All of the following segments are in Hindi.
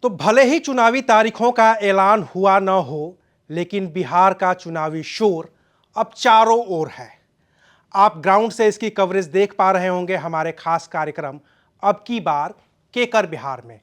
तो भले ही चुनावी तारीखों का ऐलान हुआ न हो, लेकिन बिहार का चुनावी शोर अब चारों ओर है। आप ग्राउंड से इसकी कवरेज देख पा रहे होंगे हमारे खास कार्यक्रम अब की बार केकर बिहार में।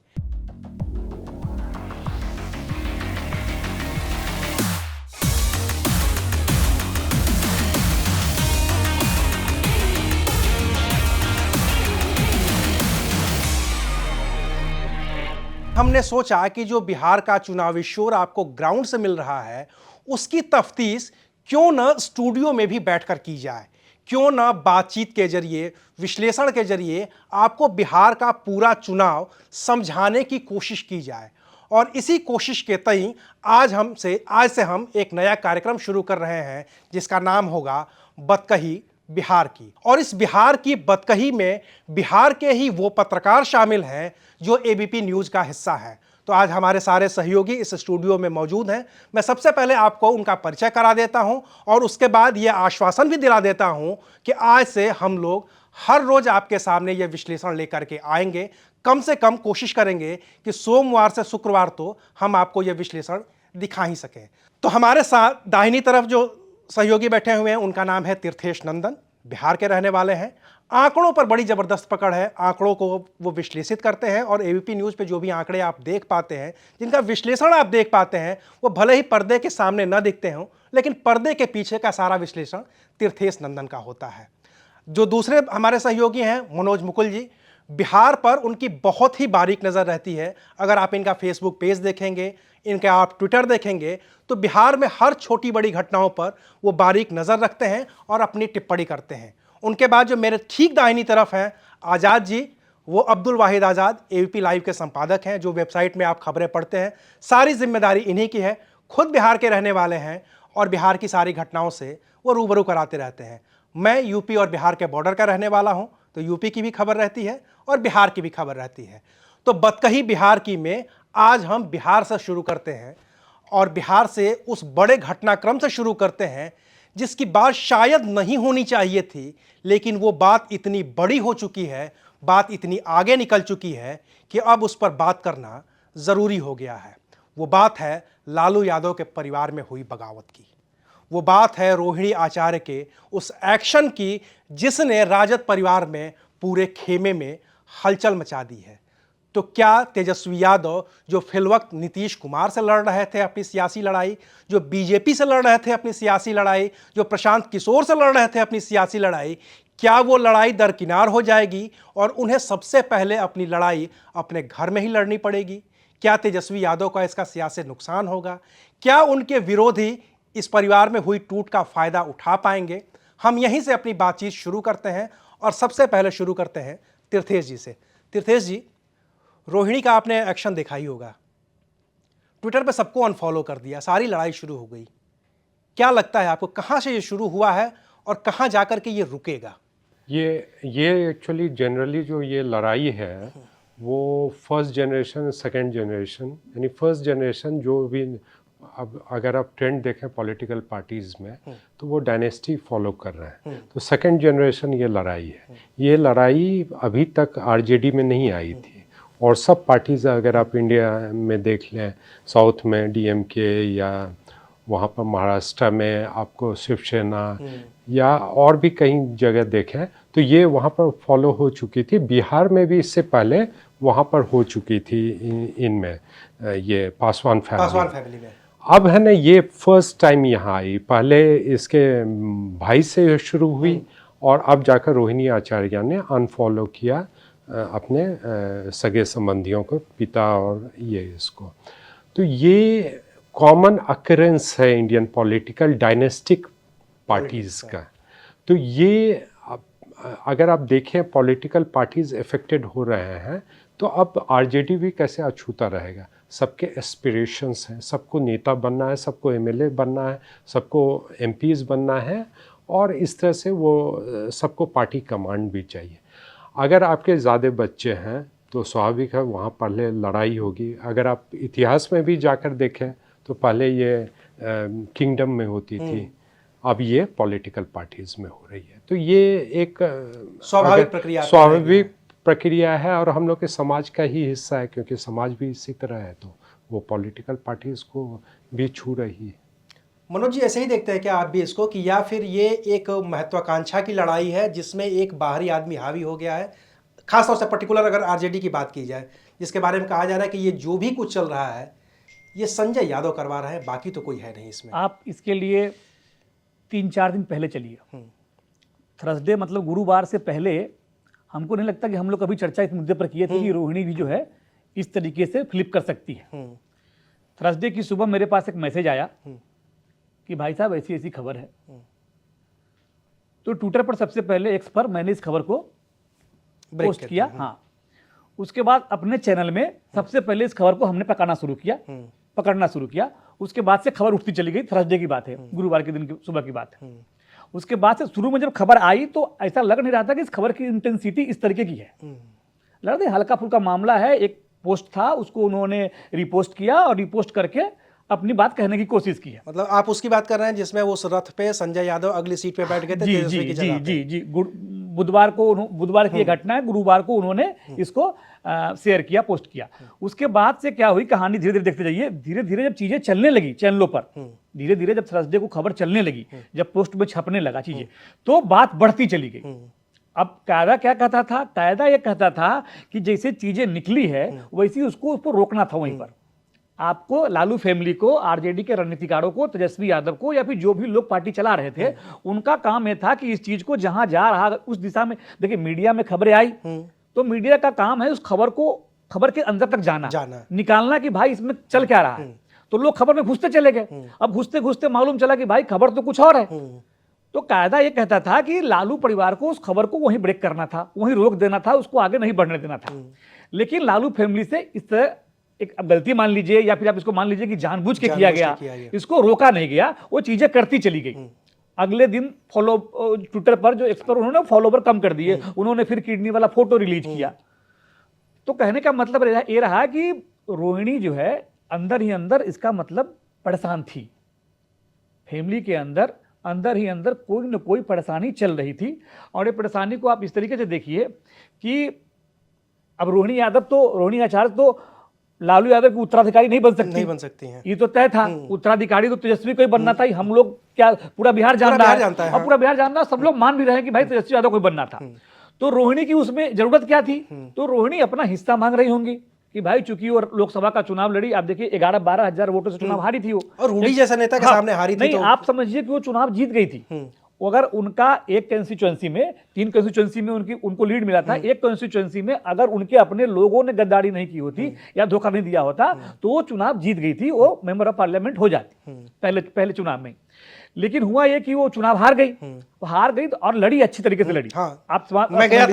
हमने सोचा कि जो बिहार का चुनावी शोर आपको ग्राउंड से मिल रहा है, उसकी तफ्तीश क्यों न स्टूडियो में भी बैठकर की जाए, क्यों न बातचीत के जरिए, विश्लेषण के जरिए आपको बिहार का पूरा चुनाव समझाने की कोशिश की जाए। और इसी कोशिश के तई आज से हम एक नया कार्यक्रम शुरू कर रहे हैं जिसका नाम होगा बतकही बिहार की। और इस बिहार की बतकही में बिहार के ही वो पत्रकार शामिल हैं जो एबीपी न्यूज़ का हिस्सा है। तो आज हमारे सारे सहयोगी इस स्टूडियो में मौजूद हैं। मैं सबसे पहले आपको उनका परिचय करा देता हूं और उसके बाद ये आश्वासन भी दिला देता हूं कि आज से हम लोग हर रोज आपके सामने ये विश्लेषण लेकर के आएंगे। कम से कम कोशिश करेंगे कि सोमवार से शुक्रवार तो हम आपको ये विश्लेषण दिखा ही सकें। तो हमारे साथ दाहिनी तरफ जो सहयोगी बैठे हुए हैं उनका नाम है तीर्थेश नंदन, बिहार के रहने वाले हैं। आंकड़ों पर बड़ी ज़बरदस्त पकड़ है, आंकड़ों को वो विश्लेषित करते हैं और एबीपी न्यूज़ पे जो भी आंकड़े आप देख पाते हैं, जिनका विश्लेषण आप देख पाते हैं, वो भले ही पर्दे के सामने न दिखते हों, लेकिन पर्दे के पीछे का सारा विश्लेषण तीर्थेश नंदन का होता है। जो दूसरे हमारे सहयोगी हैं मनोज मुकुल जी, बिहार पर उनकी बहुत ही बारीक नज़र रहती है। अगर आप इनका फेसबुक पेज देखेंगे, इनका आप ट्विटर देखेंगे, तो बिहार में हर छोटी बड़ी घटनाओं पर वो बारीक नज़र रखते हैं और अपनी टिप्पणी करते हैं। उनके बाद जो मेरे ठीक दाहिनी तरफ हैं आज़ाद जी, वो अब्दुल वाहिद आज़ाद एबीपी लाइव के संपादक हैं, जो वेबसाइट में आप खबरें पढ़ते हैं। सारी जिम्मेदारी इन्हीं की है। खुद बिहार के रहने वाले हैं और बिहार की सारी घटनाओं से वो रूबरू कराते रहते हैं। मैं यूपी और बिहार के बॉर्डर का रहने वाला हूं, तो यूपी की भी खबर रहती है और बिहार की भी खबर रहती है। तो बतकही बिहार की में आज हम बिहार से शुरू करते हैं और बिहार से उस बड़े घटनाक्रम से शुरू करते हैं जिसकी बात शायद नहीं होनी चाहिए थी, लेकिन वो बात इतनी बड़ी हो चुकी है, बात इतनी आगे निकल चुकी है कि अब उस पर बात करना ज़रूरी हो गया है। वो बात है लालू यादव के परिवार में हुई बगावत की। वो बात है रोहिणी आचार्य के उस एक्शन की जिसने राजद परिवार में पूरे खेमे में हलचल मचा दी है। तो क्या तेजस्वी यादव जो फिलवक्त नीतीश कुमार से लड़ रहे थे अपनी सियासी लड़ाई, जो बीजेपी से लड़ रहे थे अपनी सियासी लड़ाई, जो प्रशांत किशोर से लड़ रहे थे अपनी सियासी लड़ाई, क्या वो लड़ाई दरकिनार हो जाएगी और उन्हें सबसे पहले अपनी लड़ाई अपने घर में ही लड़नी पड़ेगी? क्या तेजस्वी यादव का इसका सियासी नुकसान होगा? क्या उनके विरोधी इस परिवार में हुई टूट का फायदा उठा पाएंगे? हम यहीं से अपनी बातचीत शुरू करते हैं और सबसे पहले शुरू करते हैं तीर्थेश जी से। तीर्थेश जी, रोहिणी का आपने एक्शन देखा ही होगा, ट्विटर पे सबको अनफॉलो कर दिया, सारी लड़ाई शुरू हो गई। क्या लगता है आपको, कहां से ये शुरू हुआ है और कहां जाकर के ये रुकेगा? ये एक्चुअली जनरली जो ये लड़ाई है वो फर्स्ट जनरेशन सेकंड जनरेशन, यानी फर्स्ट जनरेशन जो भी, अब अगर आप ट्रेंड देखें पॉलिटिकल पार्टीज़ में तो वो डायनेस्टी फॉलो कर रहे हैं। तो सेकंड जनरेशन ये लड़ाई है। ये लड़ाई अभी तक आरजेडी में नहीं आई थी और सब पार्टीज़ अगर आप इंडिया में देख लें, साउथ में डीएमके या वहाँ पर महाराष्ट्र में आपको शिवसेना या और भी कई जगह देखें तो ये वहाँ पर फॉलो हो चुकी थी। बिहार में भी इससे पहले वहाँ पर हो चुकी थी इनमें ये पासवान फैमिली में। अब है ना, ये फर्स्ट टाइम यहाँ आई। पहले इसके भाई से शुरू हुई और अब जाकर रोहिणी आचार्य ने अनफॉलो किया अपने सगे संबंधियों को, पिता और ये इसको। तो ये कॉमन अकरेंस है इंडियन पॉलिटिकल डायनेस्टिक पार्टीज़ का। तो ये अगर आप देखें पॉलिटिकल पार्टीज़ इफेक्टेड हो रहे हैं तो अब आरजेडी भी कैसे अछूता रहेगा। सबके एस्पिरेशंस हैं, सबको नेता बनना है, सबको एमएलए बनना है, सबको एमपीज़ बनना है और इस तरह से वो सबको पार्टी कमांड भी चाहिए। अगर आपके ज़्यादा बच्चे हैं तो स्वाभाविक है वहाँ पहले लड़ाई होगी। अगर आप इतिहास में भी जाकर देखें तो पहले ये किंगडम में होती थी, अब ये पॉलिटिकल पार्टीज़ में हो रही है। तो ये एक स्वाभाविक प्रक्रिया, स्वाभाविक प्रक्रिया है और हम लोग के समाज का ही हिस्सा है, क्योंकि समाज भी इसी तरह है, तो वो पॉलिटिकल पार्टी इसको भी छू रही है। मनोज जी, ऐसे ही देखते हैं क्या आप भी इसको, कि या फिर ये एक महत्वाकांक्षा की लड़ाई है जिसमें एक बाहरी आदमी हावी हो गया है, खासतौर से पर्टिकुलर अगर आरजेडी की बात की जाए, जिसके बारे में कहा जा रहा है कि ये जो भी कुछ चल रहा है ये संजय यादव करवा रहे हैं, बाकी तो कोई है नहीं इसमें। आप इसके लिए 3-4 दिन पहले चलिए। थर्सडे मतलब गुरुवार से पहले हमको नहीं लगता कि हम लोग कभी चर्चा इस मुद्दे पर किए थे कि रोहिणी भी जो है इस तरीके से फ्लिप कर सकती है। थर्सडे की सुबह मेरे पास एक मैसेज आया कि भाई साहब ऐसी ऐसी खबर है। तो ट्विटर पर सबसे पहले, एक्स पर मैंने इस खबर को पोस्ट किया। हाँ, उसके बाद अपने चैनल में सबसे पहले इस खबर को हमने पकड़ना शुरू किया। उसके बाद से खबर उठती चली गई। थर्सडे की बात है, गुरुवार के दिन की सुबह की बात है। उसके बाद से शुरू में जब खबर आई तो ऐसा लग नहीं रहा था कि इस खबर की इंटेंसिटी इस तरीके की है। लग रहा था हल्का फुल्का मामला है, एक पोस्ट था उसको उन्होंने रिपोस्ट किया और रिपोस्ट करके अपनी बात कहने की कोशिश की है। मतलब आप उसकी बात कर रहे हैं जिसमें उस रथ पे संजय यादव अगली सीट पे बैठ गए थे तेजस्वी की जगह पे। जी, बुधवार की घटना है। गुरुवार को उन्होंने इसको शेयर किया, पोस्ट किया। उसके बाद से क्या हुई कहानी, धीरे धीरे देखते जाइए। धीरे धीरे जब चीजें चलने लगी चैनलों पर, धीरे धीरे जब थर्सडे को खबर चलने लगी, जब पोस्ट में छपने लगा चीजें, तो बात बढ़ती चली गई। अब कायदा क्या कहता था? कायदा ये कहता था कि जैसे चीजें निकली है वैसी उसको रोकना था। वहीं पर आपको, लालू फैमिली को, आरजेडी के रणनीतिकारों को, तेजस्वी यादव को, या फिर जो भी लोग पार्टी चला रहे थे, उनका काम यह था कि इस चीज को जहां जा रहा उस दिशा में, देखिए मीडिया में खबरें आई तो मीडिया का काम है उस खबर के अंदर तक जाना, निकालना कि भाई इसमें चल क्या रहा है। तो लोग खबर में घुसते चले गए। अब घुसते घुसते मालूम चला कि भाई खबर तो कुछ और है। तो कायदा यह कहता था कि लालू परिवार को उस खबर को वहीं ब्रेक करना था, वहीं रोक देना था, उसको आगे नहीं बढ़ने देना था। लेकिन लालू फैमिली से इस तरह एक गलती मान लीजिए, या फिर आप इसको मान लीजिए कि जानबूझ के किया गया, इसको रोका नहीं गया, वो चीजें करती चली गई। अगले दिन ट्विटर पर जो एक्सपर्ट, उन्होंने फॉलोवर कम कर दिए, उन्होंने फिर किडनी वाला फोटो रिलीज किया। तो कहने का मतलब ये रहा कि रोहिणी जो है अंदर ही अंदर, इसका मतलब परेशान थी। फैमिली के अंदर ही अंदर कोई न कोई परेशानी चल रही थी। और ये परेशानी को आप इस तरीके से देखिए कि अब रोहिणी आचार्य तो लालू यादव की उत्तराधिकारी नहीं बन सकती हैं। ये तो तय था। उत्तराधिकारी तो तेजस्वी को ही बनना था। हम लोग क्या, पूरा बिहार जानता है, और पूरा बिहार जानता, सब लोग मान भी रहे हैं कि भाई तेजस्वी यादव को ही बनना था। तो रोहिणी की उसमें जरूरत क्या थी? तो रोहिणी अपना हिस्सा मांग रही होंगी कि भाई चूंकि वो लोकसभा का चुनाव लड़ी, आप देखिए 11-12 हजार वोटों से चुनाव हारी थी वो, और रूडी जैसा नेता के सामने हारी थी। नहीं, आप समझिए कि वो चुनाव जीत गई थी। अगर उनका एक कंस्टिट्यूएंसी में, 3 कंस्टिट्यूएंसी में उनको लीड मिला था, एक कंस्टिट्यूएंसी में अगर उनके अपने लोगों ने गद्दारी नहीं की होती या धोखा नहीं दिया होता तो वो चुनाव जीत गई थी, वो मेंबर ऑफ पार्लियामेंट हो जाती पहले चुनाव में। लेकिन हुआ ये कि वो चुनाव हार गई तो, और लड़ी अच्छी तरीके से लड़ी। मैं गया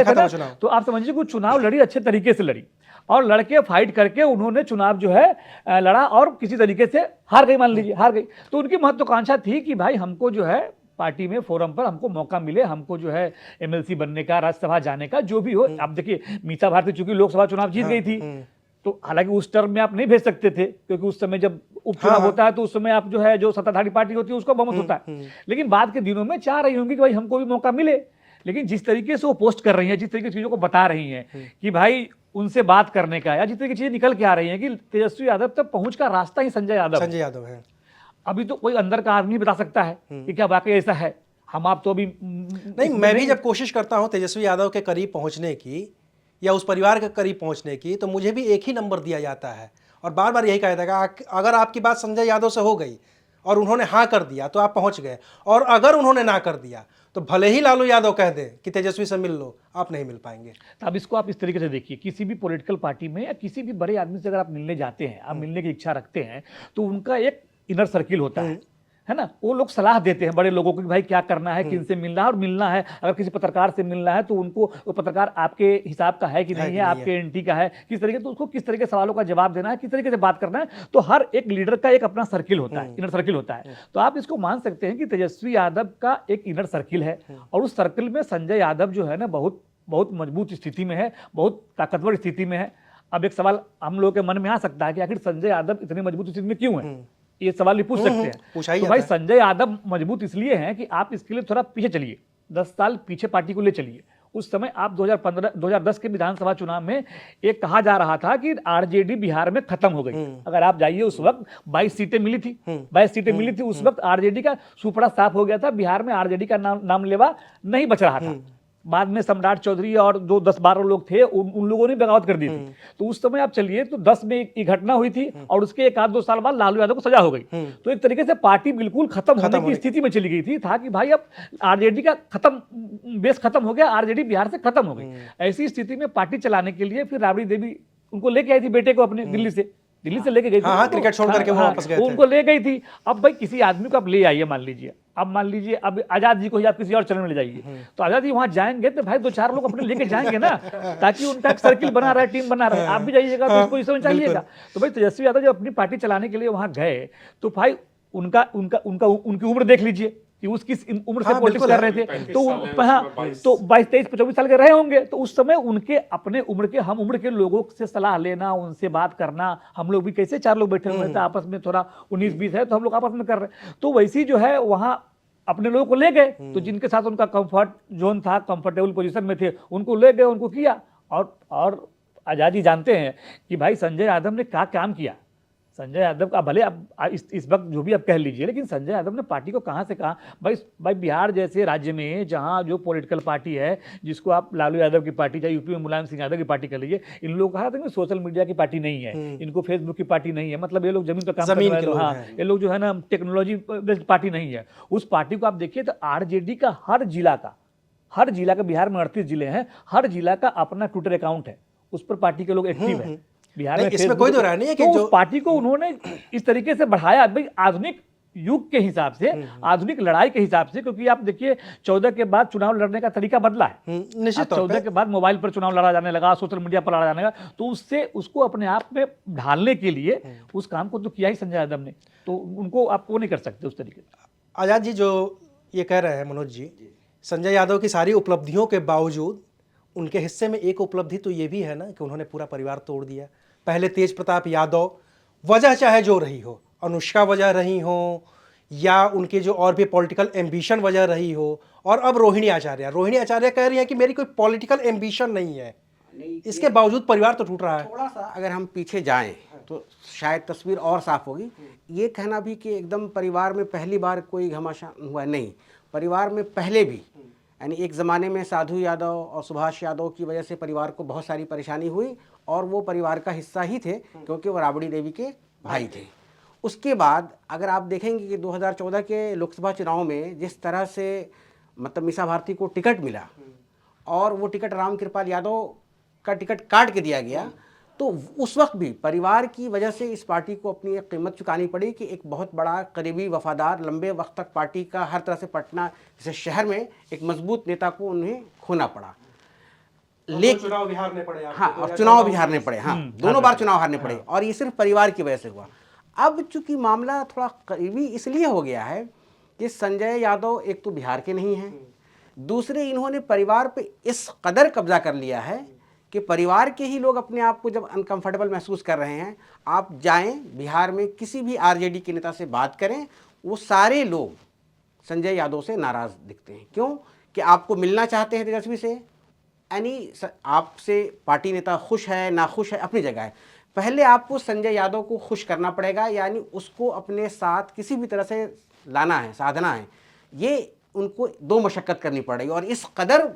था, तो आप समझिए कि चुनाव लड़ी अच्छे तरीके से लड़ी, और लड़के फाइट करके उन्होंने चुनाव जो है लड़ा, और किसी तरीके से हार गई, मान लीजिए हार गई। तो उनकी महत्वाकांक्षा थी कि भाई हमको जो है पार्टी में, फोरम पर हमको मौका मिले, हमको जो है एमएलसी बनने का, राज्यसभा जाने का, जो भी हो। आप देखिए मीसा भारती चूंकि लोकसभा चुनाव जीत गई थी, तो हालांकि उस टर्म में आप नहीं भेज सकते थे, क्योंकि उस समय जब उपचुनाव होता है तो उस समय आप जो है, जो सत्ताधारी पार्टी होती है उसका बहुमत होता है। लेकिन बाद के दिनों में चाह रही होंगी कि भाई हमको भी मौका मिले। लेकिन जिस तरीके से वो पोस्ट कर रही है, जिस तरीके से चीजों को बता रही है कि भाई उनसे बात करने का, या जिस तरीके की चीजें निकल के आ रही है कि तेजस्वी यादव तक पहुंच का रास्ता ही संजय यादव है। अभी तो कोई अंदर का आदमी बता सकता है कि क्या वाकई ऐसा है। हम आप तो अभी नहीं, मैं भी जब कोशिश करता हूं तेजस्वी यादव के करीब पहुंचने की, या उस परिवार के करीब पहुंचने की, तो मुझे भी एक ही नंबर दिया जाता है, और बार बार यही कहा जाता है, अगर आपकी बात संजय यादव से हो गई और उन्होंने हाँ कर दिया तो आप पहुंच गए, और अगर उन्होंने ना कर दिया तो भले ही लालू यादव कह दे कि तेजस्वी से मिल लो, आप नहीं मिल पाएंगे। अब इसको आप इस तरीके से देखिए, किसी भी पॉलिटिकल पार्टी में या किसी भी बड़े आदमी से अगर आप मिलने जाते हैं, आप मिलने की इच्छा रखते हैं, तो उनका एक इनर सर्किल होता है ना। वो लोग सलाह देते हैं बड़े लोगों को कि भाई क्या करना है, किन से मिलना है, और मिलना है अगर किसी पत्रकार से मिलना है तो उनको वो पत्रकार आपके हिसाब का है कि नहीं है, आपके एंटी का है, किस तरीके, तो उसको किस तरीके से सवालों का जवाब देना है, किस तरीके से बात करना है। तो हर एक लीडर का एक अपना सर्किल होता है, इनर सर्किल होता है। तो आप इसको मान सकते हैं कि तेजस्वी यादव का एक इनर सर्किल है, और उस सर्किल में संजय यादव जो है ना बहुत बहुत मजबूत स्थिति में है, बहुत ताकतवर स्थिति में है। अब एक सवाल हम लोगों के मन में आ सकता है कि आखिर संजय यादव इतनी मजबूत स्थिति में क्यों है, ये सवाल भी पूछ सकते हैं। तो भाई संजय यादव मजबूत इसलिए हैं कि आप इसके लिए थोड़ा पीछे चलिए, 10 साल पीछे पार्टी को ले चलिए। उस समय आप 2010 के विधानसभा चुनाव में एक कहा जा रहा था कि आरजेडी बिहार में खत्म हो गई। अगर आप जाइए उस वक्त 22 सीटें मिली थी, 22 सीटें मिली थी। उस वक्त आरजेडी का सुपड़ा साफ हो गया था, बिहार में आरजेडी का नाम लेवा नहीं बच रहा था। बाद में सम्राट चौधरी और जो 10-12 लोग थे उन लोगों ने बगावत कर दी थी। तो उस समय आप चलिए तो 10 में एक घटना हुई थी और उसके 1-2 साल बाद लालू यादव को सजा हो गई। तो एक तरीके से पार्टी बिल्कुल खत्म होने की स्थिति में चली गई थी। था कि भाई अब आरजेडी का बेस खत्म हो गया, आरजेडी बिहार से खत्म हो गई। ऐसी स्थिति में पार्टी चलाने के लिए फिर राबड़ी देवी उनको लेके आई थी बेटे को अपने दिल्ली से लेके गई थी। हाँ, क्रिकेट छोड़ करके वो वापस गए थे। उनको ले गई थी। अब भाई किसी आदमी को आप ले आइए, मान लीजिए अब आजाद जी को ही आप किसी और चरण में ले जाइए, तो आजाद जी वहां जाएंगे तो भाई 2-4 लोग अपने लेके जाएंगे ना, ताकि उनका एक सर्किल बना रहे, टीम बना रहे। आप भी जाइएगा तो इसको इसमें चाहिएगा। तो भाई तेजस्वी यादव जब अपनी पार्टी चलाने के लिए वहां गए तो भाई उनकी उम्र देख लीजिए कि उस किस उम्र से पॉलिटिक्स कर रहे थे। तो 22, 23, 24 साल के रहे होंगे। तो उस समय उनके अपने उम्र के, हम उम्र के लोगों से सलाह लेना, उनसे बात करना, हम लोग भी कैसे 4 लोग बैठे हुए थे आपस में, थोड़ा 19-20 है तो हम लोग आपस में कर रहे। तो वैसी जो है वहां अपने लोगों को ले गए, तो जिनके साथ उनका कंफर्ट जोन था, कंफर्टेबल पोजीशन में थे, उनको ले गए, उनको किया। और आजादी जानते हैं कि भाई संजय यादव ने क्या काम किया। संजय यादव का भले आप इस वक्त जो भी आप कह लीजिए, लेकिन संजय यादव ने पार्टी को कहां से कहां, भाई बिहार जैसे राज्य में जहां जो पॉलिटिकल पार्टी है, जिसको आप लालू यादव की पार्टी, चाहे यूपी में मुलायम सिंह यादव की पार्टी कर लीजिए, इन लोग कहा था कि सोशल मीडिया की पार्टी नहीं है, इनको फेसबुक की पार्टी नहीं है, मतलब ये लोग जमीन पर काम करने वाले लोग, हाँ, ये लोग जो है ना टेक्नोलॉजी बेस्ड पार्टी नहीं है। उस पार्टी को आप देखिए तो आरजेडी का हर जिला का, बिहार में 38 जिले हैं, हर जिला का अपना ट्विटर अकाउंट है, उस पर पार्टी के लोग एक्टिव है बिहार में। इसमें कोई दो राय नहीं है कि तो जो उस पार्टी को उन्होंने इस तरीके से बढ़ाया भाई आधुनिक युग के हिसाब से, आधुनिक लड़ाई के हिसाब से। क्योंकि आप देखिए 14 के बाद चुनाव लड़ने का तरीका बदला है। निश्चित तौर पे 14 के बाद मोबाइल पर चुनाव लड़ा जाने लगा, सोशल मीडिया पर लड़ा जाने लगा, तो उससे उसको अपने आप में ढालने के लिए उस काम को तो किया ही संजय यादव ने। तो उनको आप वो नहीं कर सकते उस तरीके से। आजाद जी जो ये कह रहे हैं मनोज जी, संजय यादव की सारी उपलब्धियों के बावजूद उनके हिस्से में एक उपलब्धि तो ये भी है ना कि उन्होंने पूरा परिवार तोड़ दिया। पहले तेज प्रताप यादव, वजह चाहे जो रही हो, अनुष्का वजह रही हो या उनके जो और भी पॉलिटिकल एम्बिशन वजह रही हो, और अब रोहिणी आचार्य कह रही हैं कि मेरी कोई पॉलिटिकल एम्बिशन नहीं है, इसके बावजूद परिवार तो टूट रहा है। थोड़ा सा अगर हम पीछे जाएं तो शायद तस्वीर और साफ होगी। ये कहना भी कि एकदम परिवार में पहली बार कोई घमासान हुआ, नहीं, परिवार में पहले भी, यानी एक ज़माने में साधु यादव और सुभाष यादव की वजह से परिवार को बहुत सारी परेशानी हुई, और वो परिवार का हिस्सा ही थे क्योंकि वो राबड़ी देवी के भाई थे। उसके बाद अगर आप देखेंगे कि 2014 के लोकसभा चुनाव में जिस तरह से मतलब मीसा भारती को टिकट मिला और वो टिकट राम कृपाल यादव का टिकट काट के दिया गया, तो उस वक्त भी परिवार की वजह से इस पार्टी को अपनी एक कीमत चुकानी पड़ी कि एक बहुत बड़ा करीबी वफादार लंबे वक्त तक पार्टी का हर तरह से पटना जैसे शहर में एक मजबूत नेता को उन्हें खोना पड़ा। लेकिन चुनाव भी हारने पड़े। हाँ, और चुनाव भी हारने पड़े, हाँ, दोनों बार चुनाव हारने पड़े, और ये सिर्फ परिवार की वजह से हुआ। अब चूंकि मामला थोड़ा करीबी इसलिए हो गया है कि संजय यादव एक तो बिहार के नहीं हैं, दूसरे इन्होंने परिवार पे इस कदर कब्जा कर लिया है कि परिवार के ही लोग अपने आप को जब अनकंफर्टेबल महसूस कर रहे हैं, आप जाएं बिहार में किसी भी आरजेडी के नेता से बात करें, वो सारे लोग संजय यादव से नाराज़ दिखते हैं। क्यों? कि आपको मिलना चाहते हैं तेजस्वी से, यानी आपसे पार्टी नेता खुश है ना खुश है अपनी जगह है, पहले आपको संजय यादव को खुश करना पड़ेगा, यानी उसको अपने साथ किसी भी तरह से लाना है, साधना है। ये उनको 2 मशक्क़त करनी पड़ेगी, और इस कदर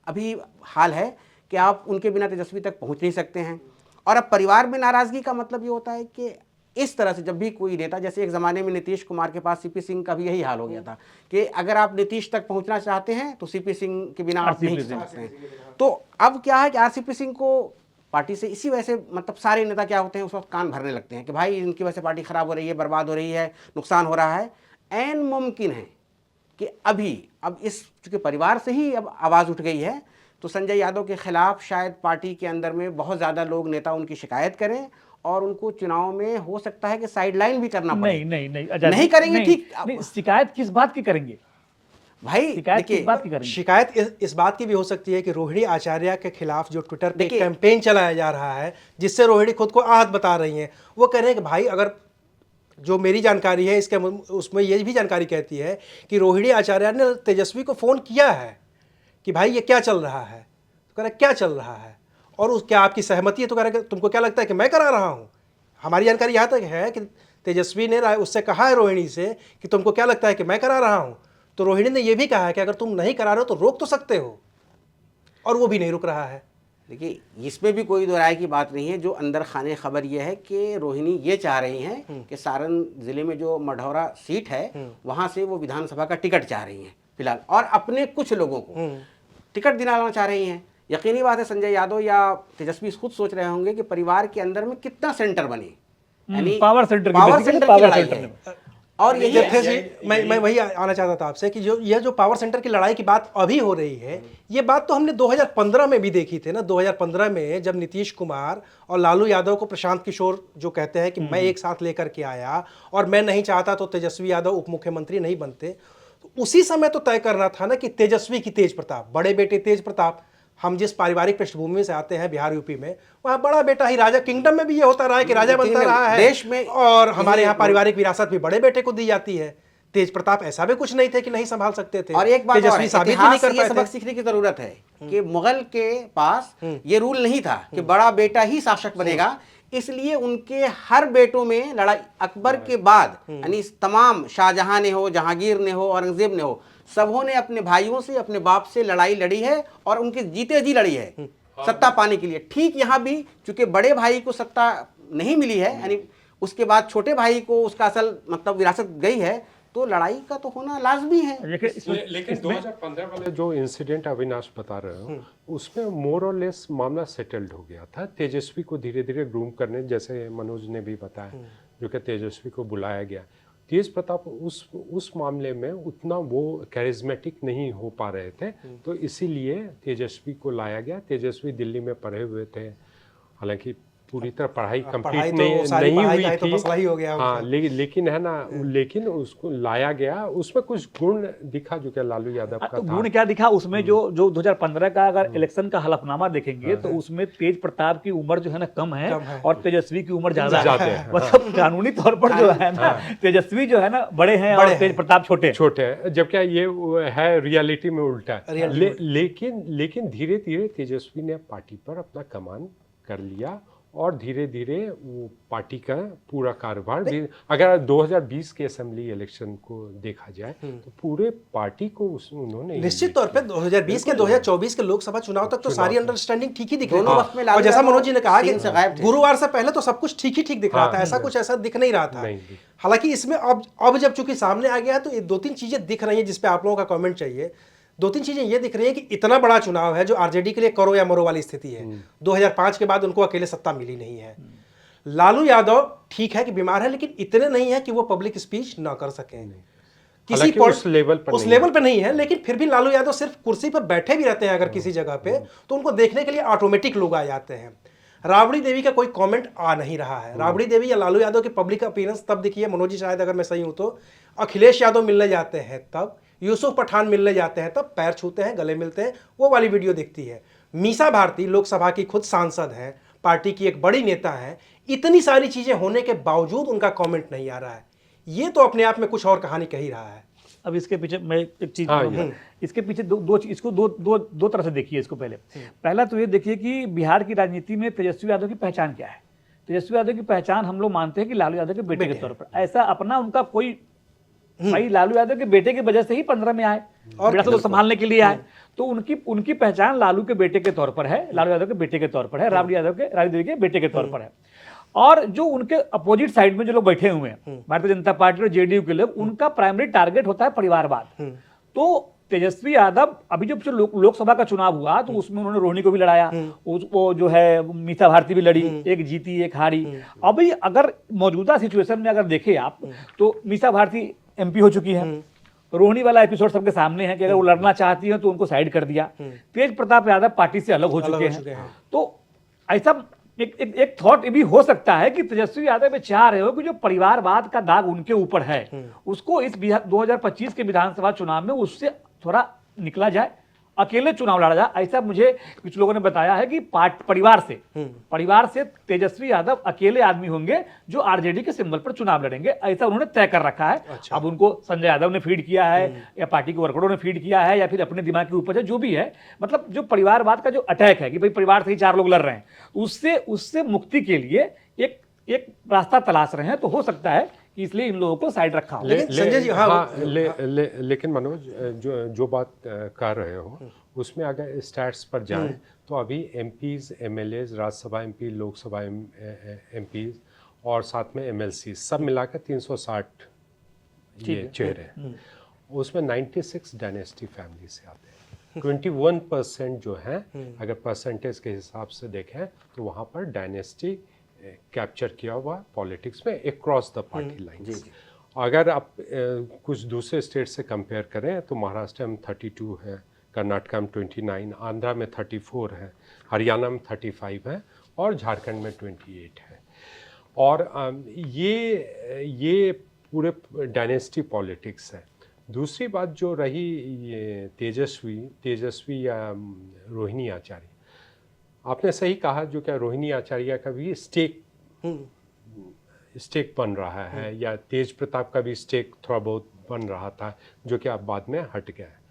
अभी हाल है कि आप उनके बिना तेजस्वी तक पहुंच नहीं सकते हैं। और अब परिवार में नाराज़गी का मतलब ये होता है कि इस तरह से जब भी कोई नेता, जैसे एक ज़माने में नीतीश कुमार के पास सीपी सिंह का भी यही हाल हो गया था कि अगर आप नीतीश तक पहुंचना चाहते हैं तो सीपी सिंह के बिना आप नहीं जा सकते हैं। तो अब क्या है कि आरसीपी सिंह को पार्टी से इसी वजह से मतलब सारे नेता क्या होते हैं उस वक्त कान भरने लगते हैं कि भाई इनकी वजह से पार्टी ख़राब हो रही है, बर्बाद हो रही है, नुकसान हो रहा है। ऐन मुमकिन है कि अब इस चूँकि परिवार से ही अब आवाज़ उठ गई है, तो संजय यादव के खिलाफ शायद पार्टी के अंदर में बहुत ज़्यादा लोग नेता उनकी शिकायत करें, और उनको चुनाव में हो सकता है कि साइडलाइन भी करना पड़े। नहीं करेंगे, ठीक, शिकायत किस बात की करेंगे भाई? शिकायत किस बात की करेंगे? शिकायत इस बात की भी हो सकती है कि रोहिणी आचार्य के खिलाफ जो ट्विटर पे कैंपेन चलाया जा रहा है, जिससे रोहिणी खुद को आहत बता रही हैं, वो कह रहे हैं कि भाई अगर जो मेरी जानकारी है इसके उसमें ये भी जानकारी कहती है कि रोहिणी आचार्य ने तेजस्वी को फ़ोन किया है कि भाई ये क्या चल रहा है, तो कह रहा क्या चल रहा है और उस क्या आपकी सहमति है, तो कह रहा तुमको क्या लगता है कि मैं करा रहा हूँ। हमारी जानकारी यहाँ तक है कि तेजस्वी ने उससे कहा है रोहिणी से कि तुमको क्या लगता है कि मैं करा रहा हूँ, तो रोहिणी ने यह भी कहा है कि अगर तुम नहीं करा रहे हो तो रोक तो सकते हो, और वो भी नहीं रुक रहा है। देखिए, इसमें भी कोई दो राय की बात नहीं है। जो अंदर खाने खबर यह है कि रोहिणी ये चाह रही हैं कि सारण जिले में जो मढ़ौरा सीट है वहां से वो विधानसभा का टिकट चाह रही हैं फिलहाल, और अपने कुछ लोगों को टिकट दिलाना चाह रही हैं। यकीनी बात है संजय यादव या तेजस्वी खुद सोच रहे होंगे कि परिवार के अंदर में कितना सेंटर बने, यानी पावर सेंटर की पावर basically सेंटर पावर की लड़ाई सेंटर है। और यही जत्थे मैं वही आना चाहता था आपसे कि यह जो पावर सेंटर की लड़ाई की बात अभी हो रही है, ये बात तो हमने 2015 में भी देखी थी ना। 2015 में जब नीतीश कुमार और लालू यादव को प्रशांत किशोर जो कहते हैं कि मैं एक साथ लेकर के आया और मैं नहीं चाहता तो तेजस्वी यादव उप मुख्यमंत्री नहीं बनते, तो उसी समय तो तय करना था ना कि तेजस्वी की तेज प्रताप, बड़े बेटे तेज प्रताप, हम जिस पारिवारिक पृष्ठभूमि से आते हैं बिहार यूपी में, वहाँ बड़ा बेटा ही राजा, किंगडम में भी ये होता रहा है कि राजा बनता रहा है देश में, और हमारे यहाँ पारिवारिक विरासत भी बड़े बेटे को दी जाती है। तेज प्रताप ऐसा भी कुछ नहीं थे कि नहीं संभाल सकते थे, और एक बात और है, तेजस्वी साबित भी नहीं इतिहास कर से ये पाए सबक थे। सीखने की जरूरत है कि मुगल के पास ये रूल नहीं था कि बड़ा बेटा ही शासक बनेगा, इसलिए उनके हर बेटों में लड़ाई, अकबर के बाद यानी तमाम, शाहजहां ने हो, जहांगीर ने हो, औरंगजेब ने हो, सबों ने अपने भाइयों से, अपने बाप से लड़ाई लड़ी है और उनके जीते जी लड़ी है सत्ता पाने के लिए। ठीक यहाँ भी चूंकि बड़े भाई को सत्ता नहीं मिली है, यानी उसके बाद छोटे भाई को उसका असल मतलब विरासत गई है, तो लड़ाई का तो होना लाजमी है। लेकिन 2015 वाले जो इंसिडेंट अविनाश बता रहे हो, उसमें मोर और लेस मामला सेटल्ड हो गया था। तेजस्वी को धीरे धीरे ग्रूम करने, जैसे मनोज ने भी बताया, जो कि तेजस्वी को बुलाया गया। तेज प्रताप उस मामले में उतना वो कैरिज्मेटिक नहीं हो पा रहे थे, तो इसीलिए तेजस्वी को लाया गया। तेजस्वी दिल्ली में पढ़े हुए थे, हालांकि पूरी तरह पढ़ाई कंप्लीट नहीं हुई थी, मसला ही हो गया। हाँ, लेकिन है ना, लेकिन उसको लाया गया। उसमें कुछ गुण दिखा जो कि लालू यादव का तो था। गुण क्या दिखा उसमें, जो 2015 का अगर इलेक्शन का हलफनामा देखेंगे तो उसमें तेज प्रताप की उम्र जो है ना कम है और तेजस्वी की उम्र ज्यादा है। मतलब कानूनी तौर पर जो है ना तेजस्वी जो है ना बड़े हैं और तेज प्रताप छोटे हैं, जबकि ये है रियलिटी में उल्टा है। लेकिन धीरे धीरे तेजस्वी ने पार्टी पर अपना कमान कर लिया और धीरे धीरे वो पार्टी का पूरा कारोबार भी, अगर 2020 के असेंबली इलेक्शन को देखा जाए तो पूरे पार्टी को उन्होंने निश्चित तौर पे 2020 के 2024 के लोकसभा चुनाव तक तो सारी अंडरस्टैंडिंग ठीक ही दिख रही दोनों वक्त में थी। और जैसा मनोज जी ने कहा कि गायब थे। गुरुवार से पहले तो सब कुछ ठीक ही दिख रहा था, ऐसा कुछ ऐसा दिख नहीं रहा था। हालांकि इसमें अब जब चूंकि सामने आ गया है तो ये 2-3 चीजें दिख रही है जिसपे आप लोगों का कमेंट चाहिए। 2-3 चीजें ये दिख रही है कि इतना बड़ा चुनाव है जो आरजेडी के लिए करो या मरो वाली स्थिति है। 2005 के बाद उनको अकेले सत्ता मिली नहीं है। लालू यादव ठीक है कि बीमार है, लेकिन इतने नहीं है कि वो पब्लिक स्पीच ना कर सकें। किसी उस लेवल पर नहीं है, लेकिन फिर भी लालू यादव सिर्फ कुर्सी पर बैठे भी रहते हैं अगर किसी जगह पे, तो उनको देखने के लिए ऑटोमेटिक लोग आ जाते हैं। राबड़ी देवी का कोई कमेंट आ नहीं रहा है। राबड़ी देवी या लालू यादव की पब्लिक अपीयरेंस तब दिखी है, मनोज जी शायद अगर मैं सही हूं तो, अखिलेश यादव मिलने जाते हैं तब, यूसुफ पठान मिलने जाते हैं तब, पैर छूते हैं, गले मिलते हैं, वो वाली वीडियो दिखती है। मीसा भारती लोकसभा की खुद सांसद हैं, पार्टी की एक बड़ी नेता है, इतनी सारी चीजें होने के बावजूद उनका कमेंट नहीं आ रहा है। ये तो अपने आप में कुछ और कहानी कह ही रहा है। अब इसके पीछे मैं एक चीज इसके पीछे इसको दो तरह से देखिए। इसको पहला तो ये देखिए कि बिहार की राजनीति में तेजस्वी यादव की पहचान क्या है। तेजस्वी यादव की पहचान हम लोग मानते हैं कि लालू यादव के बेटे के तौर पर, ऐसा अपना उनका कोई भाई लालू यादव के बेटे की वजह से ही 15 में आए और विरासत को संभालने के लिए आए, तो उनकी पहचान लालू के बेटे के तौर पर है, लालू यादव के बेटे के तौर पर है, राबड़ी देवी के बेटे के तौर पर है। और जो उनके अपोजिट साइड में जो लोग बैठे हुए हैं, भारतीय जनता पार्टी और जेडीयू के लोग, उनका प्राइमरी टारगेट होता है परिवारवाद। तो तेजस्वी यादव अभी जो लोकसभा का चुनाव हुआ तो उसमें उन्होंने रोहिणी को भी लड़ाया, वो जो है मीसा भारती भी लड़ी, एक जीती एक हारी। अभी अगर मौजूदा सिचुएशन में अगर देखें आप तो मीसा भारती एमपी हो चुकी है, रोहिणी वाला एपिसोड सबके सामने है कि अगर वो लड़ना चाहती है तो उनको साइड कर दिया, तेज प्रताप यादव पार्टी से अलग हो चुके हैं। तो ऐसा एक थॉट भी हो सकता है कि तेजस्वी यादव में चाह रहे हो कि जो परिवारवाद का दाग उनके ऊपर है उसको इस 2025 के विधानसभा चुनाव में उससे थोड़ा निकला जाए अकेले चुनाव लड़ा जाए, ऐसा मुझे कुछ लोगों ने बताया है कि परिवार से तेजस्वी यादव अकेले आदमी होंगे जो आरजेडी के सिंबल पर चुनाव लड़ेंगे, ऐसा उन्होंने तय कर रखा है। अच्छा। अब उनको संजय यादव ने फीड किया है या पार्टी के वर्करों ने फीड किया है या फिर अपने दिमाग की उपज है, जो भी है, मतलब जो परिवारवाद का जो अटैक है कि भाई परिवार से ही 4 लोग लड़ रहे हैं, उससे मुक्ति के लिए एक रास्ता तलाश रहे हैं। तो हो सकता है कि इसलिए इन लोगों को साइड रखा हो। लेकिन संजय जी, हाँ, लेकिन मनोज, जो बात कर रहे हो उसमें अगर स्टैट्स पर जाएं तो अभी MPs, MLAs, Rajya Sabha MP, Lok Sabha MPs और साथ में एमएलसी सब मिलाकर 360 ये चेहरे हैं। उसमें 96 डायनेस्टी फैमिली से आते हैं। 21% जो है, अगर परसेंटेज के हिसाब से देखें तो वहाँ पर डायनेस्टी कैप्चर किया हुआ पॉलिटिक्स में अक्रॉस द पार्टी लाइन्स। अगर आप कुछ दूसरे स्टेट से कंपेयर करें तो महाराष्ट्र में 32 है, कर्नाटक में 29, आंध्रा में 34 है, हरियाणा में 35 है और झारखंड में 28 है। और ये पूरे डायनेस्टी पॉलिटिक्स है। दूसरी बात जो रही ये तेजस्वी या रोहिणी आचार्य, आपने सही कहा, जो क्या रोहिणी आचार्य का भी स्टेक बन रहा है या तेज प्रताप का भी स्टेक थोड़ा बहुत बन रहा था, जो कि अब बाद में हट गया है।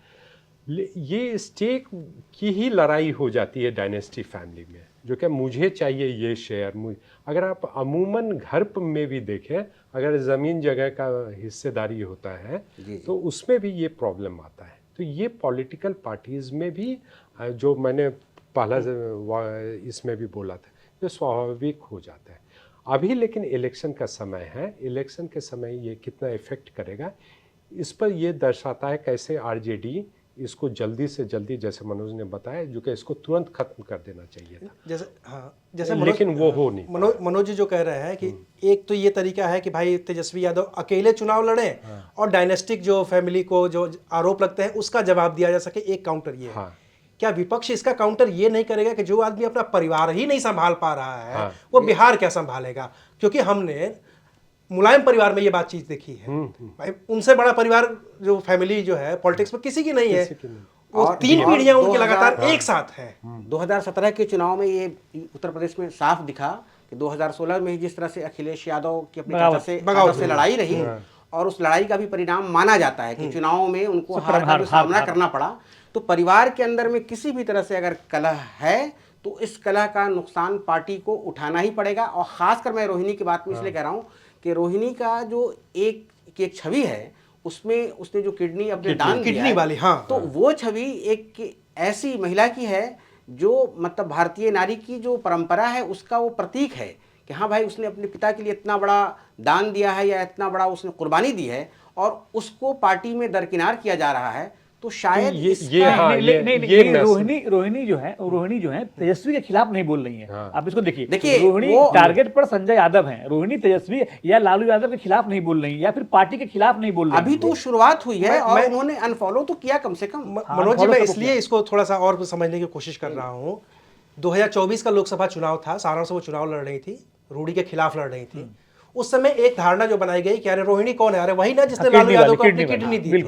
ये स्टेक की ही लड़ाई हो जाती है डायनेस्टी फैमिली में, जो कि मुझे चाहिए ये शेयर। अगर आप अमूमन घर में भी देखें, अगर ज़मीन जगह का हिस्सेदारी होता है तो उसमें भी ये प्रॉब्लम आता है। तो ये पॉलिटिकल पार्टीज़ में भी, जो मैंने पहला इसमें भी बोला था, ये स्वाभाविक हो जाता है। अभी लेकिन इलेक्शन का समय है, इलेक्शन के समय ये कितना इफेक्ट करेगा, इस पर ये दर्शाता है कैसे आरजेडी इसको जल्दी से जल्दी, जैसे मनोज ने बताया, जो कि इसको तुरंत खत्म कर देना चाहिए था। जैसे लेकिन वो हो नहीं। मनोज जी जो कह रहे हैं कि एक तो ये तरीका है कि भाई तेजस्वी यादव अकेले चुनाव लड़े और डायनेस्टिक जो फैमिली को जो आरोप लगते हैं उसका जवाब दिया जा सके, एक काउंटर ये है। क्या विपक्ष इसका काउंटर ये नहीं करेगा कि जो आदमी अपना परिवार ही नहीं संभाल पा रहा है वो बिहार क्या संभालेगा? क्योंकि हमने मुलायम परिवार में ये बातचीत देखी है, भाई उनसे बड़ा परिवार जो फैमिली जो है पॉलिटिक्स में किसी की नहीं है। वो 3 पीढ़ियां उनकी लगातार एक साथ हैं। 2017 के चुनाव में ये उत्तर प्रदेश में साफ दिखा कि 2016 में जिस तरह से अखिलेश यादव की अपनी चाचा से लड़ाई रही और उस लड़ाई का भी परिणाम माना जाता है कि चुनाव में उनको हार का सामना करना पड़ा। तो परिवार के अंदर में किसी भी तरह से अगर कलह है तो इस कलह का नुकसान पार्टी को उठाना ही पड़ेगा। और खासकर मैं रोहिणी की बात में इसलिए कह रहा हूँ कि रोहिणी का जो एक छवि है, उसमें उसने जो किडनी अपने दान किडनी वाली, हाँ, तो वो छवि एक ऐसी महिला की है जो मतलब भारतीय नारी की जो परंपरा है उसका वो प्रतीक है कि हाँ भाई उसने अपने पिता के लिए इतना बड़ा दान दिया है या इतना बड़ा उसने कुर्बानी दी है और उसको पार्टी में दरकिनार किया जा रहा है। तो शायद रोहिणी जो है तेजस्वी के खिलाफ नहीं बोल रही है। आप इसको देखिए, रोहिणी वो टारगेट पर संजय यादव हैं। रोहिणी तेजस्वी या लालू यादव के खिलाफ नहीं बोल रही या फिर पार्टी के खिलाफ नहीं बोल रही। अभी तो शुरुआत हुई है और उन्होंने अनफॉलो तो किया कम से कम। मनोज जी, मैं इसलिए इसको थोड़ा सा और समझने की कोशिश कर रहा हूँ। 2024 का लोकसभा चुनाव था, सारा से वो चुनाव लड़ रही थी, रूडी के खिलाफ लड़ रही थी। उस समय एक धारणा जो बनाई गई कि अरे रोहिणी कौन है, अरे वही ना जिसने लालू यादव को अपनी किडनी दी थी।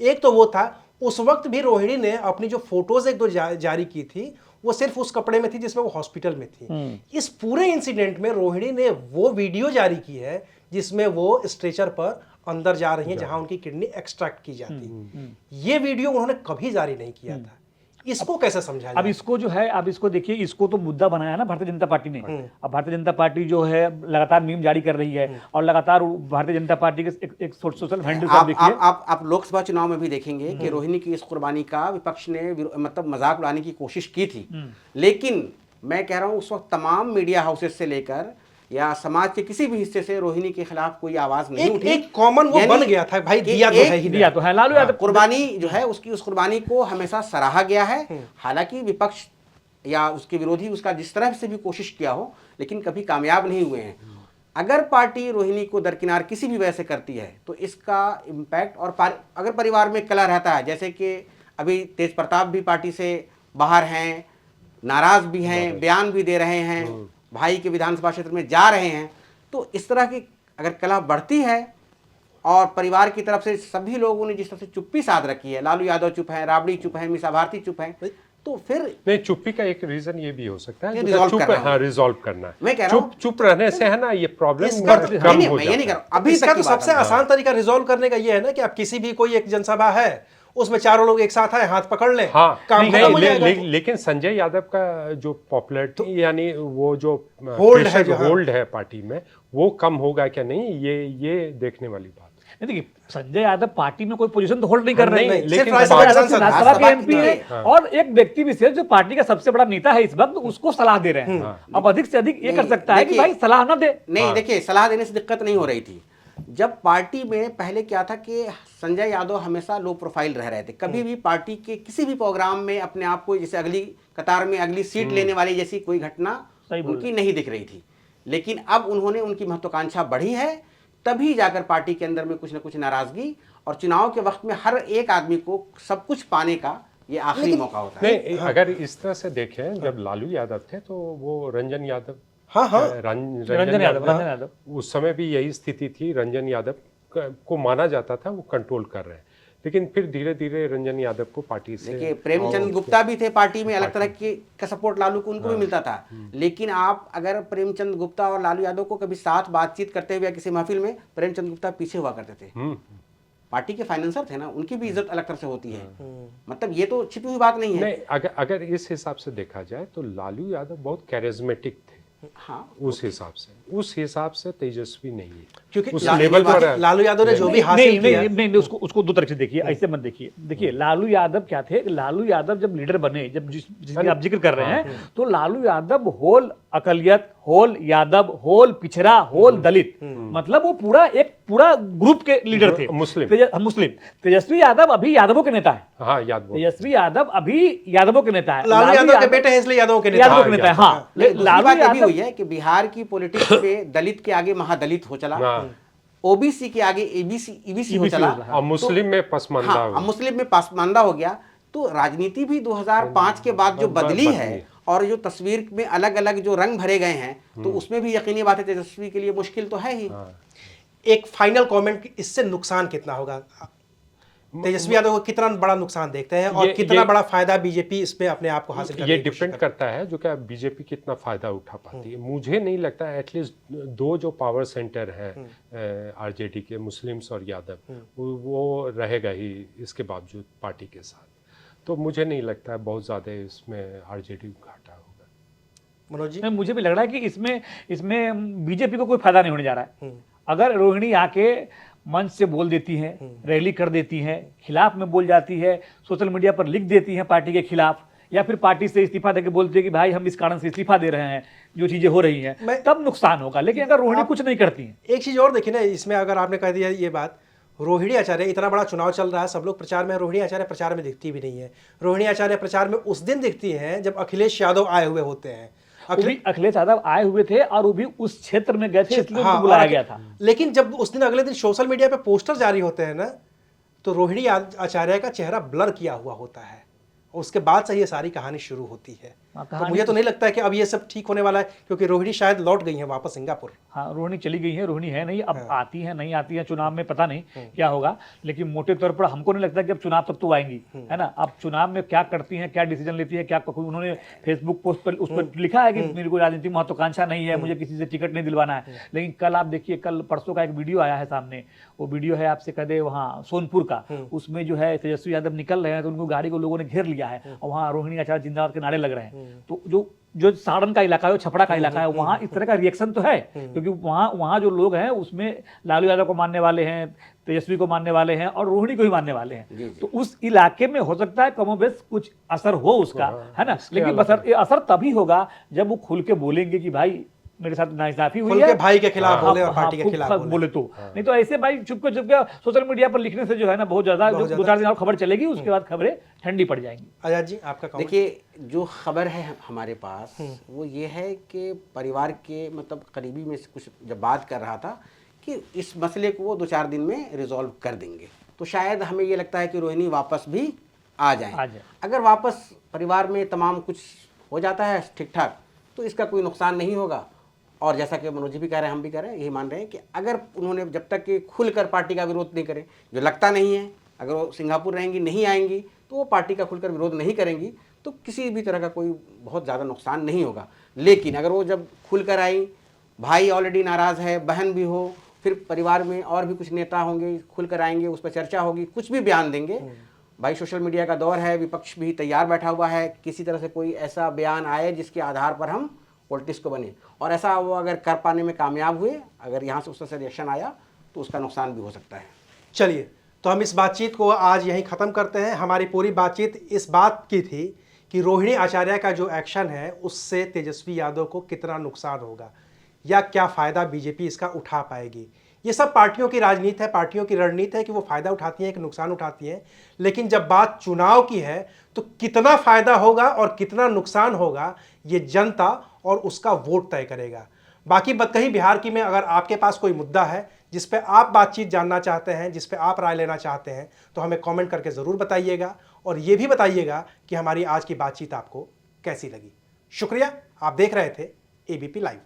एक तो वो था। उस वक्त भी रोहिणी ने अपनी जो फोटोज एक दो जारी की थी वो सिर्फ उस कपड़े में थी जिसमें वो हॉस्पिटल में थी। इस पूरे इंसिडेंट में रोहिणी ने वो वीडियो जारी की है जिसमें वो स्ट्रेचर पर अंदर जा रही हैं जहां उनकी किडनी एक्सट्रैक्ट की जाती। ये वीडियो उन्होंने कभी जारी नहीं किया था। इसको कैसे समझा? अब इसको जो है, अब इसको देखिए, इसको तो मुद्दा बनाया ना भारतीय जनता पार्टी ने। अब भारतीय जनता पार्टी जो है लगातार मीम जारी कर रही है और लगातार भारतीय जनता पार्टी के एक सोशल हैंडल पर देखिए, आप लोकसभा चुनाव में भी देखेंगे कि रोहिणी की इस कुर्बानी का विपक्ष ने मतलब मजाक उड़ाने की कोशिश की थी। लेकिन मैं कह रहा हूं उस वक्त तमाम मीडिया हाउसेज से लेकर या समाज के किसी भी हिस्से से रोहिणी के खिलाफ कोई आवाज नहीं उठी। एक कॉमन वो बन गया था, भाई दिया तो है ही, दिया तो है। लालू यादव कुर्बानी जो है उसकी, उस कुर्बानी को हमेशा सराहा गया है। हालांकि विपक्ष या उसके विरोधी उसका जिस तरह से भी कोशिश किया हो लेकिन कभी कामयाब नहीं हुए हैं। अगर पार्टी रोहिणी को दरकिनार किसी भी वजह से करती है तो इसका इम्पैक्ट, और अगर परिवार में कलह रहता है, जैसे कि अभी तेज प्रताप भी पार्टी से बाहर हैं, नाराज भी हैं, बयान भी दे रहे हैं, भाई के विधानसभा क्षेत्र में जा रहे हैं, तो इस तरह की अगर कलह बढ़ती है और परिवार की तरफ से सभी लोगों ने जिस तरह से चुप्पी साध रखी है, लालू यादव चुप है, राबड़ी चुप है, मीसा भारती चुप है, तो फिर नहीं, चुप्पी का एक रीजन ये भी हो सकता है ये जो resolve चुप कर रहा हाँ हूं। रिजॉल्व करना है। मैं कह रहा हूं- चुप रहने से है ना ये प्रॉब्लम इसका- कम नहीं, हो मैं ये नहीं जाता कर है। रहा हूं। अभी इसका तक तो की बात सबसे है। आसान तरीका रिजॉल्व करने का ये है ना कि आप किसी भी कोई एक जनसभा है उसमें चारों लोग एक साथ आए, हाथ पकड़ लें, हाँ काम खत्म हो जाएगा। लेकिन संजय यादव का जो पॉपुलैरिटी यानी वो जो होल्ड है जो, हाँ। होल्ड है पार्टी में, वो कम होगा क्या नहीं, ये देखने वाली बात है। नहीं देखिए, संजय यादव पार्टी में कोई पोजीशन तो होल्ड नहीं कर रहे नहीं, हैं, लेकिन सिर्फ राज्यसभा राज्यसभा सांसद, राज्यसभा के राज्यसभा एमपी के- है हाँ। और एक व्यक्ति विशेष जो पार्टी का सबसे बड़ा नेता है इस वक्त, उसको सलाह दे रहे हैं। अब अधिक से अधिक ये कर नहीं, सकता है कि देखिए- भाई सलाह ना दे। नहीं, देखिए सलाह देने से दिक्कत नहीं हो रही थी। जब पार्टी में पहले क्या था कि संजय यादव हमेशा लो प्रोफाइल रह रहे थे, कभी भी पार्टी के किसी भी प्रोग्राम में अपने आप को जैसे अगली कतार में अगली सीट लेने वाली जैसी कोई घटना सही बोल उनकी नहीं दिख रही थी। लेकिन अब उन्होंने उनकी महत्वाकांक्षा बढ़ी है, तभी जाकर पार्टी के अंदर में कुछ न कुछ नाराजगी, और चुनाव के वक्त में हर एक आदमी को सब कुछ पाने का ये आखिरी मौका होता है। नहीं, अगर इस तरह से देखें, जब लालू यादव थे तो वो रंजन यादव हाँ हाँ रंजन यादव उस समय भी यही स्थिति थी। रंजन यादव को माना जाता था वो कंट्रोल कर रहे हैं, लेकिन फिर धीरे धीरे रंजन यादव को पार्टी से देखिए प्रेमचंद गुप्ता भी थे पार्टी में, अलग तरह के का सपोर्ट लालू को उनको भी मिलता था। लेकिन आप अगर प्रेमचंद गुप्ता और लालू यादव को कभी साथ बातचीत करते हुए या किसी महफिल में, प्रेमचंद गुप्ता पीछे हुआ करते थे। पार्टी के फाइनेंसर थे ना, उनकी भी इज्जत अलग तरह से होती है। मतलब ये तो छिपी हुई बात नहीं है। नहीं, अगर इस हिसाब से देखा जाए तो लालू यादव बहुत कैरिज्मेटिक थे। हाँ, उस हिसाब से तेजस्वी नहीं है, क्योंकि उस लेवल पर लालू यादव ने जो भी हासिल नहीं किया, नहीं नहीं नहीं, उसको दो तरह से देखिए, ऐसे मत देखिए। देखिए लालू यादव क्या थे, लालू यादव जब लीडर बने, जब जिसकी आप जिक्र कर रहे हैं, तो लालू यादव होल अकलियत, होल यादव, होल पिछड़ा, होल दलित, मतलब वो पूरा ग्रुप के लीडर थे। मुस्लिम तेजस्वी यादव अभी यादवों के नेता है। हाँ, याद वो तेजस्वी यादव अभी यादवों के नेता है। लालू यादव के बेटे हैं इसलिए यादव के नेता यादव के नेता है। हाँ, दूसरी लालू बात ये भी यादव हुई है कि बिहार की पॉलिटिक्स में दलित के आगे महादलित हो चला, हाँ। ओबीसी के आगे ईबीसी हो चला, और मुस्लिम में पसमानदा हाँ, हुआ। मुस्लिम में पासमानदा हो गया। तो राजनीति भी 2005 के बाद जो बदली है और जो तस्वीर में अलग अलग जो रंग भरे गए हैं, तो उसमें भी यकीनी बात है तेजस्वी के लिए मुश्किल तो है ही। एक फाइनल कमेंट, इससे नुकसान कितना होगा? तेजस्वी यादव को कितना बड़ा नुकसान देखते हैं और कितना बड़ा फायदा बीजेपी इसमें अपने आप को हासिल करने ये की कोशिश डिपेंड करता है जो क्या बीजेपी कितना फायदा उठा पाती है। मुझे नहीं लगता, एटलीस्ट दो जो पावर सेंटर है आरजेडी के, मुस्लिम्स और यादव, वो रहेगा ही इसके बावजूद पार्टी के साथ। तो मुझे नहीं लगता है बहुत ज़्यादा इसमें आरजेडी को घाटा होगा। मनोज जी? मुझे भी लग रहा है कि इसमें बीजेपी को कोई फायदा नहीं होने जा रहा है। अगर रोहिणी आके मंच से बोल देती हैं, रैली कर देती हैं, खिलाफ में बोल जाती है, सोशल मीडिया पर लिख देती हैं पार्टी के खिलाफ, या फिर पार्टी से इस्तीफा देकर बोलती है कि भाई हम इस कारण से इस्तीफा दे रहे हैं, जो चीजें हो रही हैं, तब नुकसान होगा। लेकिन अगर रोहिणी कुछ नहीं करती हैं, एक चीज और देखिए ना इसमें, अगर आपने कह दिया ये बात, रोहिणी आचार्य, इतना बड़ा चुनाव चल रहा है, सब लोग प्रचार में, रोहिणी आचार्य प्रचार में दिखती भी नहीं है। रोहिणी आचार्य प्रचार में उस दिन दिखती हैं जब अखिलेश यादव आए हुए होते हैं। अखिलेश यादव आए हुए थे और वो भी उस क्षेत्र में गए थे, इसलिए हाँ, उनको बुलाया गया था। लेकिन जब उस दिन अगले दिन सोशल मीडिया पे पोस्टर जारी होते हैं ना, तो रोहिणी आचार्य का चेहरा ब्लर किया हुआ होता है, और उसके बाद से ये सारी कहानी शुरू होती है। तो मुझे तो नहीं लगता है कि अब ये सब ठीक होने वाला है, क्योंकि रोहिणी शायद लौट गई है वापस सिंगापुर। हाँ, रोहिणी चली गई है, रोहिणी है नहीं, अब आती है नहीं आती है चुनाव में पता नहीं क्या होगा। लेकिन मोटे तौर पर हमको नहीं लगता कि अब चुनाव तक तो आएंगी, है ना। अब चुनाव में क्या करती हैं, क्या डिसीजन लेती है, क्या उन्होंने फेसबुक पोस्ट पर उस पर लिखा है कि मेरे को राजनीतिक महत्वाकांक्षा नहीं है, मुझे किसी से टिकट नहीं दिलवाना है। लेकिन कल आप देखिए, कल परसों का एक वीडियो आया है सामने, वो वीडियो है आपसे कह दे वहाँ सोनपुर का, उसमें जो है तेजस्वी यादव निकल रहे हैं तो उनको गाड़ी को लोगों ने घेर लिया है और वहाँ रोहिणी आचार्य जिंदाबाद के नारे लग रहे हैं। तो जो सारण का इलाका है, छपरा का इलाका है, वहाँ इस तरह का रिएक्शन तो है, क्योंकि वहाँ जो लोग हैं उसमें लालू यादव को मानने वाले हैं, तेजस्वी को मानने वाले हैं और रोहिणी को भी मानने वाले हैं। तो उस इलाके में हो सकता है कमोबेश कुछ असर हो उसका, है ना। लेकिन असर तभी होगा जब वो खुल के बोलेंगे कि भाई मेरे साथ नाइंसाफी हुई है, भाई के खिलाफ बोले और पार्टी के खिलाफ बोले तो। नहीं तो ऐसे भाई चुपके सोशल मीडिया पर लिखने से जो है ना बहुत ज्यादा 2-4 दिन और खबर चलेगी, उसके बाद खबरें ठंडी पड़ जाएंगी। आजाद जी, आपका कमेंट? देखिए, जो खबर है हमारे पास वो ये है कि परिवार के मतलब करीबी में से कुछ जब बात कर रहा था कि इस मसले को वो 2-4 दिन में रिजॉल्व कर देंगे, तो शायद हमें ये लगता है कि रोहिणी वापस भी आ जाए। अगर वापस परिवार में तमाम कुछ हो जाता है ठीक ठाक, तो इसका कोई नुकसान नहीं होगा। और जैसा कि मनोज जी भी कह रहे हैं, हम भी कह रहे हैं, यही मान रहे हैं कि अगर उन्होंने जब तक कि खुलकर पार्टी का विरोध नहीं करें, जो लगता नहीं है, अगर वो सिंगापुर रहेंगी, नहीं आएंगी, तो वो पार्टी का खुलकर विरोध नहीं करेंगी, तो किसी भी तरह का कोई बहुत ज़्यादा नुकसान नहीं होगा। लेकिन अगर वो जब खुलकर आई, भाई ऑलरेडी नाराज़ है, बहन भी हो, फिर परिवार में और भी कुछ नेता होंगे, खुलकर आएंगे, उस पर चर्चा होगी, कुछ भी बयान देंगे। भाई सोशल मीडिया का दौर है, विपक्ष भी तैयार बैठा हुआ है, किसी तरह से कोई ऐसा बयान आए जिसके आधार पर हम पॉलिटिक्स को बने, और ऐसा वो अगर कर पाने में कामयाब हुए, अगर यहाँ से उस तरह से रिएक्शन आया, तो उसका नुकसान भी हो सकता है। चलिए, तो हम इस बातचीत को आज यहीं ख़त्म करते हैं। हमारी पूरी बातचीत इस बात की थी कि रोहिणी आचार्य का जो एक्शन है उससे तेजस्वी यादव को कितना नुकसान होगा या क्या फ़ायदा बीजेपी इसका उठा पाएगी। ये सब पार्टियों की राजनीति है, पार्टियों की रणनीति है कि वो फ़ायदा उठाती हैं कि नुकसान उठाती हैं। लेकिन जब बात चुनाव की है तो कितना फ़ायदा होगा और कितना नुकसान होगा ये जनता और उसका वोट तय करेगा। बाकी कहीं बिहार की में अगर आपके पास कोई मुद्दा है जिस पे आप बातचीत जानना चाहते हैं, जिस पे आप राय लेना चाहते हैं, तो हमें कमेंट करके ज़रूर बताइएगा और ये भी बताइएगा कि हमारी आज की बातचीत आपको कैसी लगी। शुक्रिया, आप देख रहे थे एबीपी लाइव।